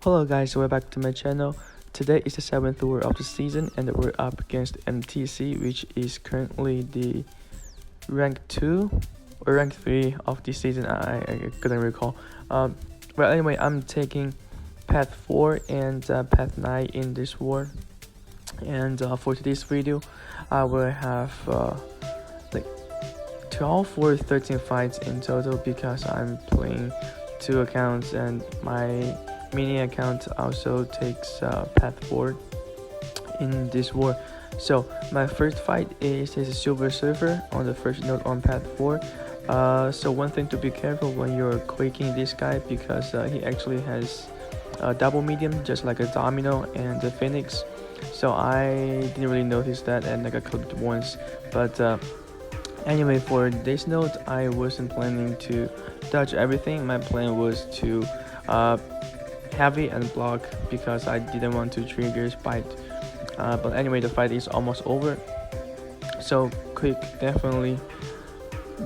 Hello guys, welcome back to my channel. Today is the 7th war of the season and we're up against MTC, which is currently the rank 2 or rank 3 of the season. I couldn't recall. But anyway, I'm taking path 4 and path 9 in this war. And for today's video, I will have like 12 or 13 fights in total because I'm playing 2 accounts and my mini account also takes path 4 in this war. So my first fight is a silver surfer on the first node on path 4. So one thing to be careful when you're quaking this guy, because he actually has a double medium just like a domino and the phoenix. So I didn't really notice that and I got clipped once. But anyway, for this node I wasn't planning to dodge everything. My plan was to heavy and block because I didn't want to trigger spite. But anyway, the fight is almost over. So quick, definitely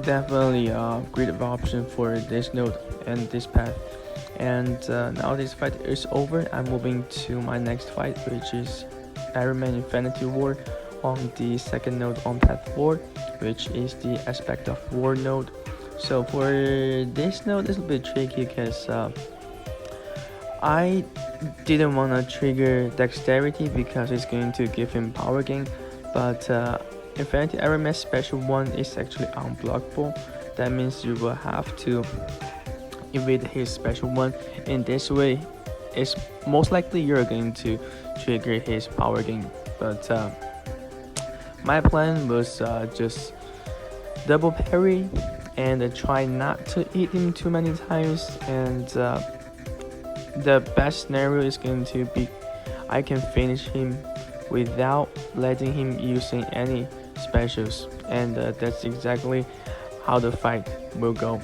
great option for this node and this path. And now this fight is over, I'm moving to my next fight, which is Iron Man Infinity War on the second node on path 4, which is the aspect of war node. So for this node, it's a bit tricky because I didn't want to trigger dexterity because it's going to give him power gain, but Infinity Iron Man special 1 is actually unblockable. That means you will have to evade his special 1. In this way, it's most likely you're going to trigger his power gain. But my plan was just double parry and try not to hit him too many times, and the best scenario is going to be I can finish him without letting him using any specials, and that's exactly how the fight will go.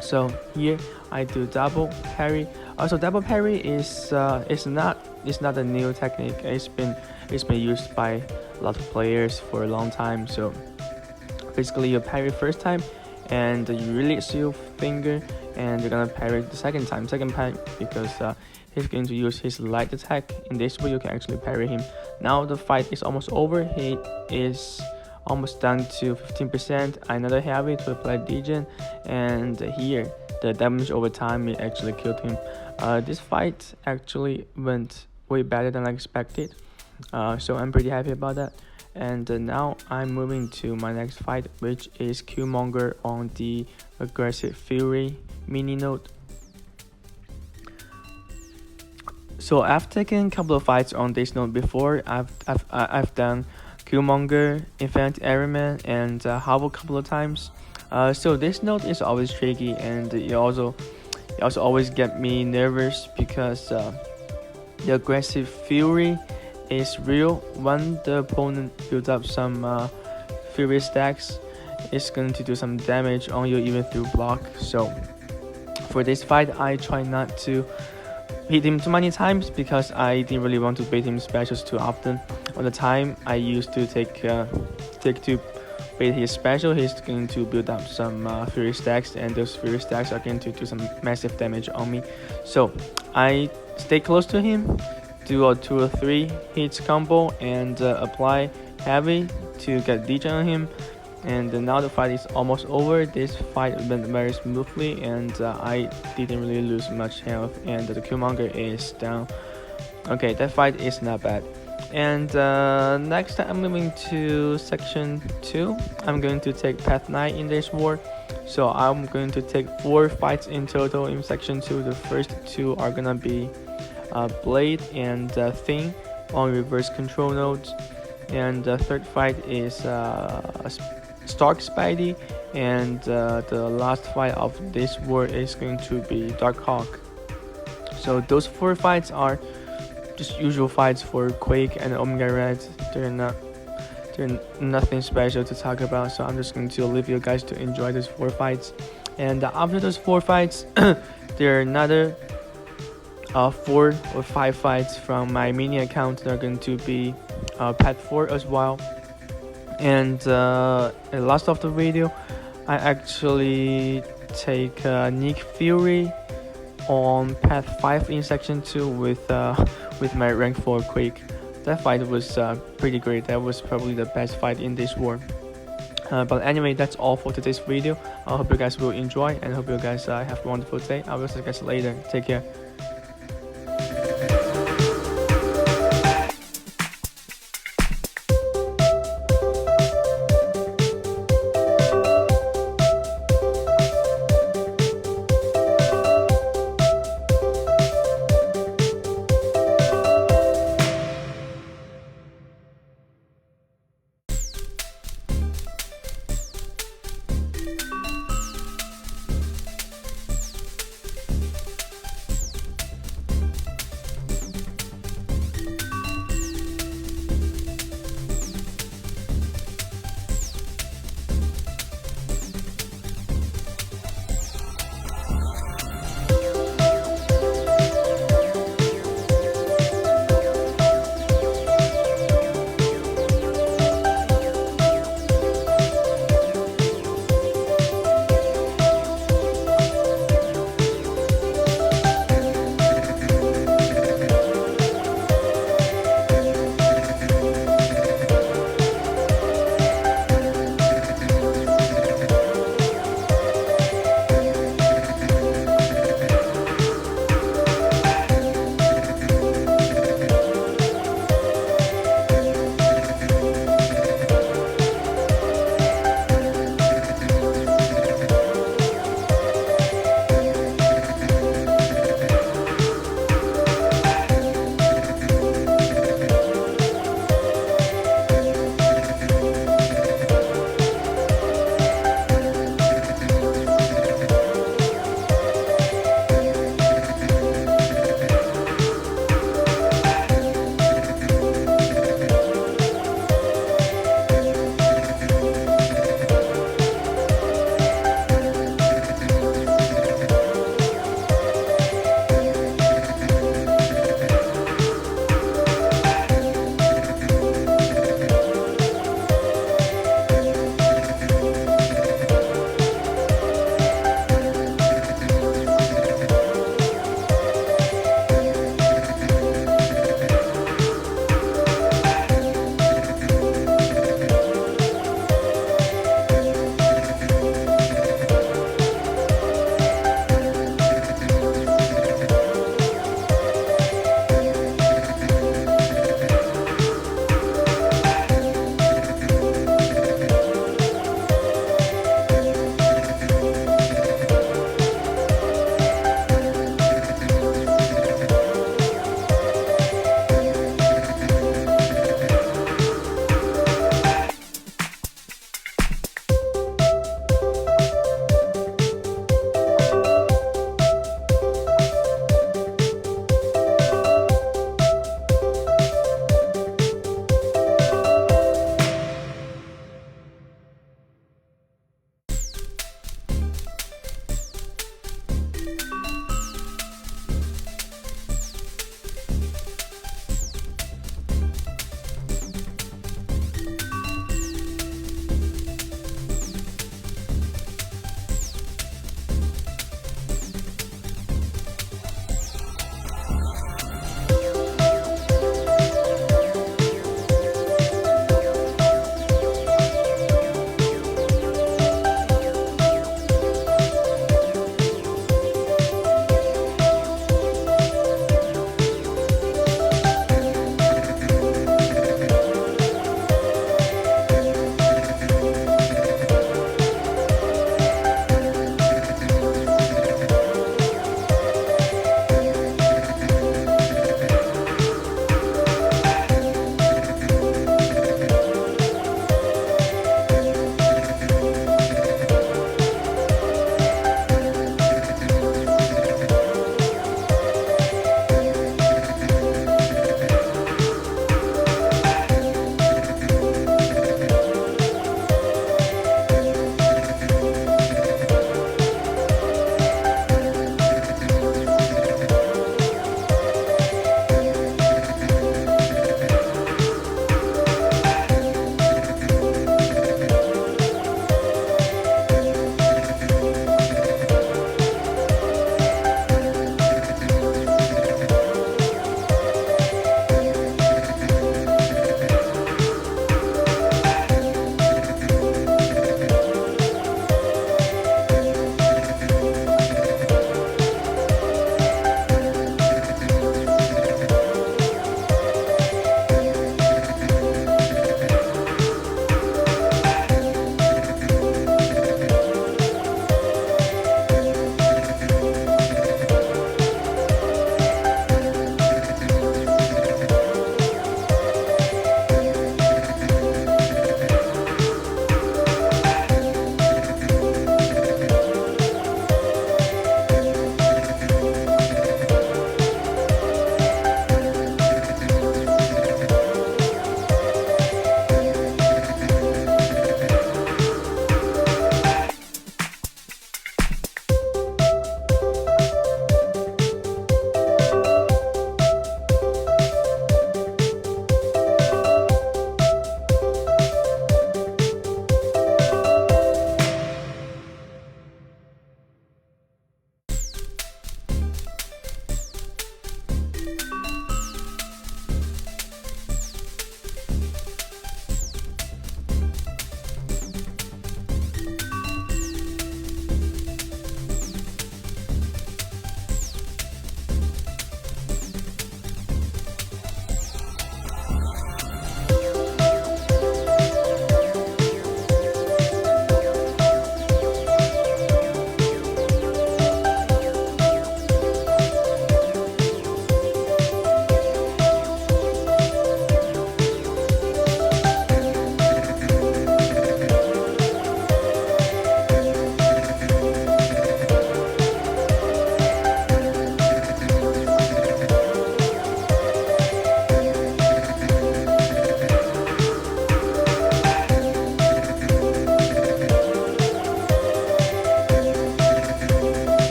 So here I do double parry. Also, double parry is not a new technique. It's been used by a lot of players for a long time. So basically you parry first time and you release your finger and you're gonna parry the second time because he's going to use his light attack. In this way you can actually parry him. Now the fight is almost over. He is almost down to 15%. Another heavy to apply degen, and here the damage over time it actually killed him. This fight actually went way better than I expected, so I'm pretty happy about that. And now I'm moving to my next fight, which is Killmonger on the aggressive fury mini node. So I've taken a couple of fights on this node before. I've done Killmonger, Infinity Iron Man, and Howl a couple of times. So this node is always tricky, and it also always get me nervous because the aggressive fury is real. When the opponent builds up some fury stacks, it's going to do some damage on you even through block. So for this fight I try not to hit him too many times because I didn't really want to bait him specials too often. All the time I used to take to bait his special, he's going to build up some fury stacks, and those fury stacks are going to do some massive damage on me. So I stay close to him, do a 2 or 3 hits combo, and apply heavy to get degen on him. And now the fight is almost over. This fight went very smoothly, and I didn't really lose much health, and the Killmonger is down. Okay, that fight is not bad. And next I'm moving to section 2. I'm going to take path 9 in this war. So I'm going to take 4 fights in total in section 2. The first 2 are gonna be Blade and Thing on reverse control nodes, and the third fight is Stark Spidey, and the last fight of this war is going to be Dark Hawk. So those 4 fights are just usual fights for Quake and Omega Red. They're nothing special to talk about, so I'm just going to leave you guys to enjoy those 4 fights. And after those 4 fights there are another 4 or 5 fights from my mini account that are going to be path 4 as well. And the last of the video I actually take Nick Fury on path 5 in section 2 with my rank 4 Quake. That fight was pretty great. That was probably the best fight in this war. But anyway, that's all for today's video. I hope you guys will enjoy and hope you guys have a wonderful day. I will see you guys later. Take care.